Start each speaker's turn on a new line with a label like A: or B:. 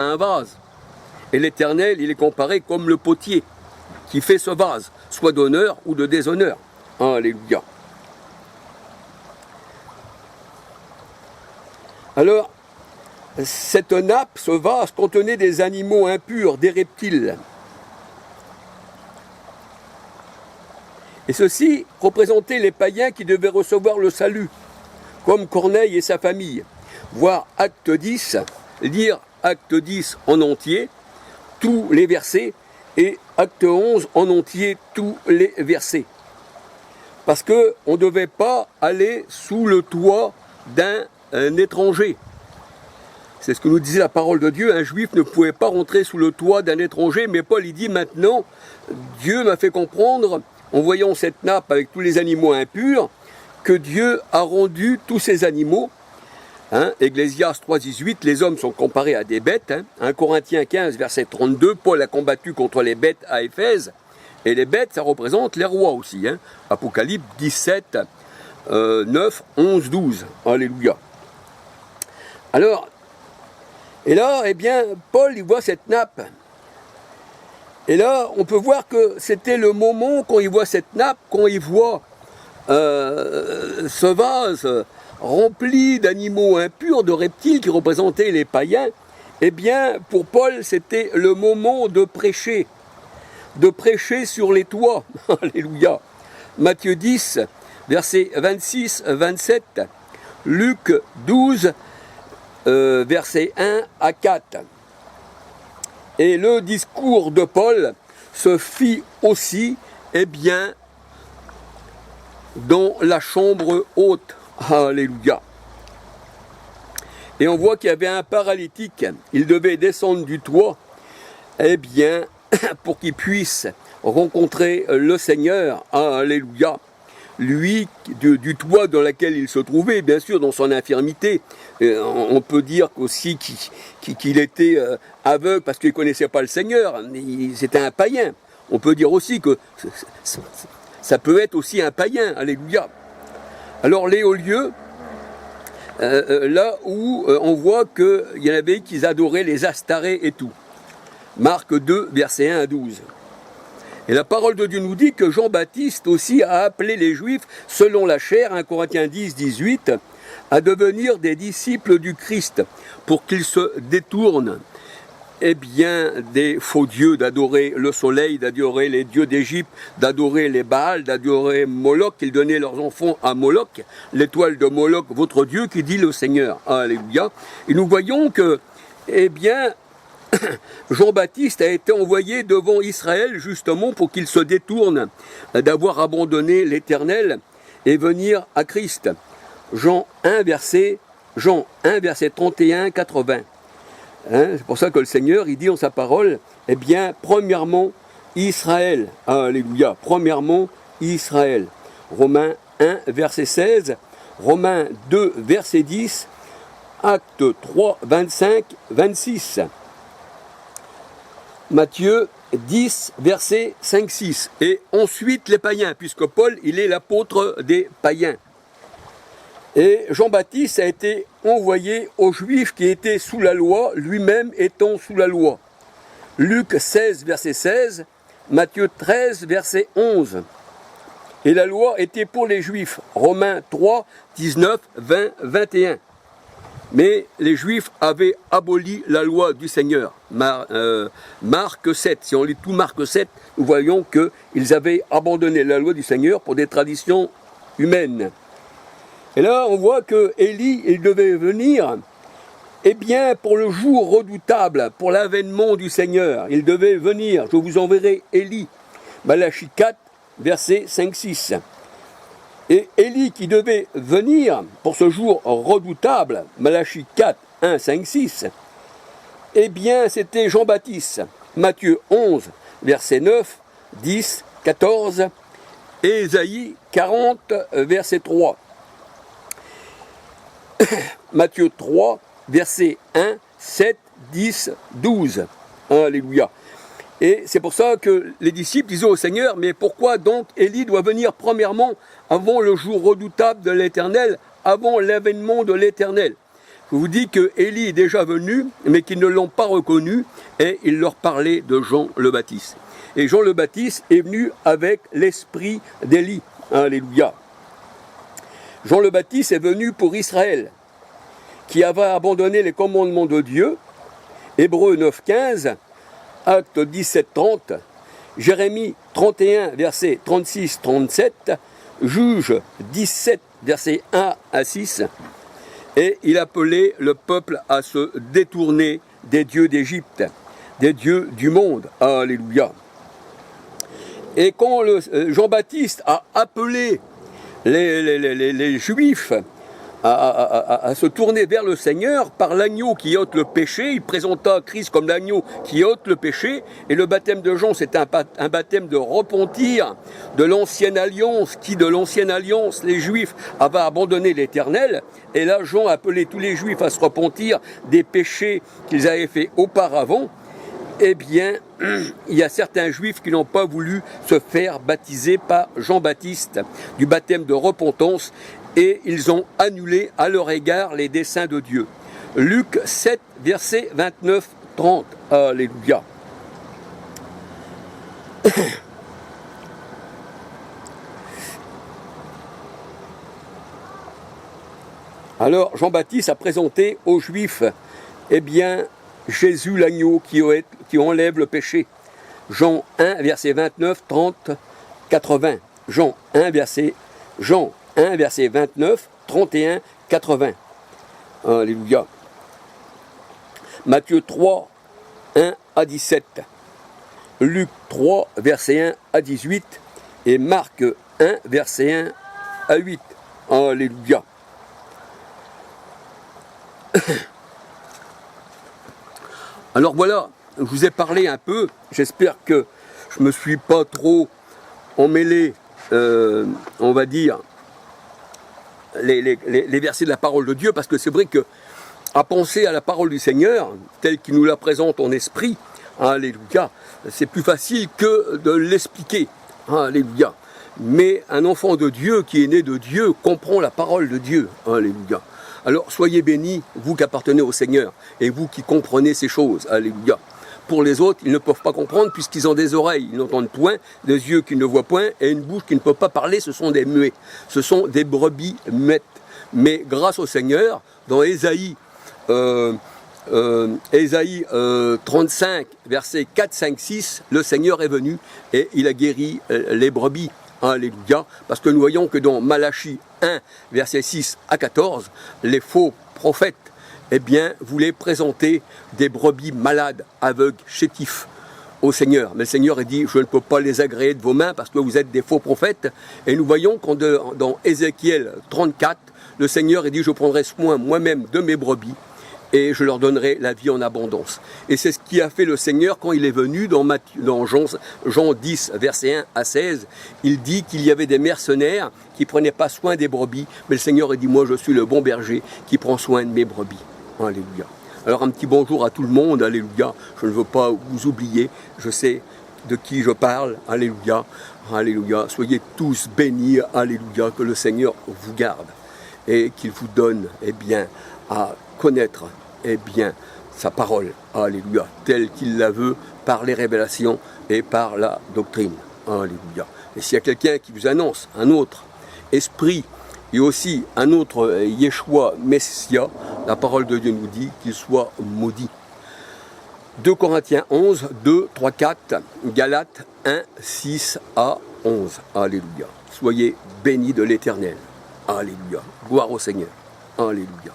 A: à un vase. Et l'Éternel, il est comparé comme le potier qui fait ce vase, soit d'honneur ou de déshonneur. Alléluia. Alors, cette nappe, ce vase, contenait des animaux impurs, des reptiles. Et ceci représentait les païens qui devaient recevoir le salut, comme Corneille et sa famille. Voir Acte 10, lire Acte 10 en entier, tous les versets, et Acte 11 en entier, tous les versets. Parce qu'on ne devait pas aller sous le toit d'un étranger. C'est ce que nous disait la parole de Dieu, un juif ne pouvait pas rentrer sous le toit d'un étranger, mais Paul il dit maintenant, Dieu m'a fait comprendre, en voyant cette nappe avec tous les animaux impurs, que Dieu a rendu tous ces animaux. Ecclésiaste 3,18, les hommes sont comparés à des bêtes. 1 Corinthiens 15, verset 32, Paul a combattu contre les bêtes à Éphèse. Et les bêtes, ça représente les rois aussi. Apocalypse 17, 9, 11, 12. Alléluia. Alors, et là, eh bien, Paul, il voit cette nappe. Et là, on peut voir que c'était le moment, quand il voit cette nappe, quand il voit ce vase rempli d'animaux impurs, de reptiles qui représentaient les païens, eh bien, pour Paul, c'était le moment de prêcher sur les toits. Alléluia. Matthieu 10, versets 26, 27, Luc 12, versets 1 à 4. Et le discours de Paul se fit aussi, eh bien, dans la chambre haute. Alléluia. Et on voit qu'il y avait un paralytique, il devait descendre du toit, eh bien, pour qu'il puisse rencontrer le Seigneur. Alléluia. Lui, du toit dans lequel il se trouvait, bien sûr, dans son infirmité. On peut dire aussi qu'il était aveugle parce qu'il ne connaissait pas le Seigneur. C'était un païen. On peut dire aussi que ça peut être aussi un païen. Alléluia. Alors les hauts lieux, là où on voit qu'il y en avait qui adoraient les astarés et tout. Marc 2, versets 1 à 12. Et la parole de Dieu nous dit que Jean-Baptiste aussi a appelé les Juifs, selon la chair, 1 Corinthiens 10, 18, à devenir des disciples du Christ, pour qu'ils se détournent eh bien, des faux dieux, d'adorer le soleil, d'adorer les dieux d'Égypte, d'adorer les Baals, d'adorer Moloch, qu'ils donnaient leurs enfants à Moloch, l'étoile de Moloch, votre Dieu, qui dit le Seigneur. Alléluia. Et nous voyons que, eh bien, Jean-Baptiste a été envoyé devant Israël justement pour qu'il se détourne d'avoir abandonné l'Éternel et venir à Christ. Jean 1, verset 31, 80. C'est pour ça que le Seigneur, il dit en sa parole, eh bien, premièrement, Israël. Alléluia. Premièrement, Israël. Romains 1, verset 16. Romains 2, verset 10. Acte 3, 25, 26. Matthieu 10, verset 5, 6. Et ensuite les païens, puisque Paul, il est l'apôtre des païens. Et Jean-Baptiste a été envoyé aux Juifs qui étaient sous la loi, lui-même étant sous la loi. Luc 16, verset 16, Matthieu 13, verset 11. Et la loi était pour les Juifs. Romains 3, 19, 20, 21. Mais les Juifs avaient aboli la loi du Seigneur. Marc 7, si on lit tout Marc 7, nous voyons qu'ils avaient abandonné la loi du Seigneur pour des traditions humaines. Et là, on voit que Élie, il devait venir, eh bien, pour le jour redoutable, pour l'avènement du Seigneur. Il devait venir, je vous enverrai Élie. Malachie 4, verset 5-6. Et Élie qui devait venir pour ce jour redoutable, Malachie 4, 1, 5, 6, eh bien, c'était Jean-Baptiste. Matthieu 11, verset 9, 10, 14, et Ésaïe 40, verset 3. Matthieu 3, verset 1, 7, 10, 12. Alléluia. Et c'est pour ça que les disciples disaient au Seigneur, mais pourquoi donc Élie doit venir premièrement avant le jour redoutable de l'Éternel, avant l'avènement de l'Éternel? Je vous dis que Élie est déjà venu, mais qu'ils ne l'ont pas reconnu, et il leur parlait de Jean le Baptiste. Et Jean le Baptiste est venu avec l'esprit d'Élie. Alléluia. Jean le Baptiste est venu pour Israël, qui avait abandonné les commandements de Dieu. Hébreux 9,15, Actes 17,30, Jérémie 31, versets 36-37, Juges 17, versets 1 à 6, et il appelait le peuple à se détourner des dieux d'Égypte, des dieux du monde. Alléluia. Et quand Jean-Baptiste a appelé les Juifs à se tourner vers le Seigneur par l'agneau qui ôte le péché, il présenta Christ comme l'agneau qui ôte le péché, et le baptême de Jean c'est un baptême de repentir de l'ancienne alliance, qui de l'ancienne alliance les Juifs avaient abandonné l'Éternel, et là Jean a appelé tous les Juifs à se repentir des péchés qu'ils avaient fait auparavant. Eh bien, il y a certains Juifs qui n'ont pas voulu se faire baptiser par Jean-Baptiste du baptême de repentance, et ils ont annulé à leur égard les desseins de Dieu. Luc 7, versets 29-30. Alléluia. Alors, Jean-Baptiste a présenté aux Juifs, eh bien, Jésus l'agneau qui enlève le péché. Jean 1, verset 29, 30, 80. Jean 1, verset 29, 31, 80. Alléluia. Matthieu 3, 1 à 17. Luc 3, verset 1 à 18. Et Marc 1, verset 1 à 8. Alléluia. Alors voilà, je vous ai parlé un peu, j'espère que je ne me suis pas trop emmêlé, on va dire, les versets de la parole de Dieu, parce que c'est vrai que à penser à la parole du Seigneur, telle qu'il nous la présente en esprit, alléluia, c'est plus facile que de l'expliquer, alléluia. Mais un enfant de Dieu qui est né de Dieu comprend la parole de Dieu, alléluia. Alors soyez bénis, vous qui appartenez au Seigneur, et vous qui comprenez ces choses, alléluia. Pour les autres, ils ne peuvent pas comprendre puisqu'ils ont des oreilles, ils n'entendent point, des yeux qui ne voient point, et une bouche qui ne peut pas parler, ce sont des muets, ce sont des brebis muettes. Mais grâce au Seigneur, dans Ésaïe 35, versets 4, 5, 6, le Seigneur est venu et il a guéri les brebis. Alléluia, parce que nous voyons que dans Malachie 1, versets 6 à 14, les faux prophètes, eh bien, voulaient présenter des brebis malades, aveugles, chétifs au Seigneur. Mais le Seigneur a dit, je ne peux pas les agréer de vos mains parce que vous êtes des faux prophètes. Et nous voyons qu'en dans Ézéchiel 34, le Seigneur a dit, je prendrai soin moi-même de mes brebis et je leur donnerai la vie en abondance. Et c'est ce qui a fait le Seigneur quand il est venu dans Jean 10, verset 1 à 16. Il dit qu'il y avait des mercenaires qui ne prenaient pas soin des brebis, mais le Seigneur a dit, moi je suis le bon berger qui prend soin de mes brebis. Alléluia. Alors un petit bonjour à tout le monde, alléluia. Je ne veux pas vous oublier, je sais de qui je parle, alléluia. Alléluia. Soyez tous bénis, alléluia, que le Seigneur vous garde et qu'il vous donne, eh bien, à connaître, eh bien, sa parole, alléluia, telle qu'il la veut par les révélations et par la doctrine, alléluia. Et s'il y a quelqu'un qui vous annonce un autre esprit et aussi un autre Yeshua Messia, la parole de Dieu nous dit qu'il soit maudit. 2 Corinthiens 11, 2, 3, 4, Galates 1, 6 à 11, alléluia. Soyez bénis de l'Éternel, alléluia. Gloire au Seigneur, alléluia.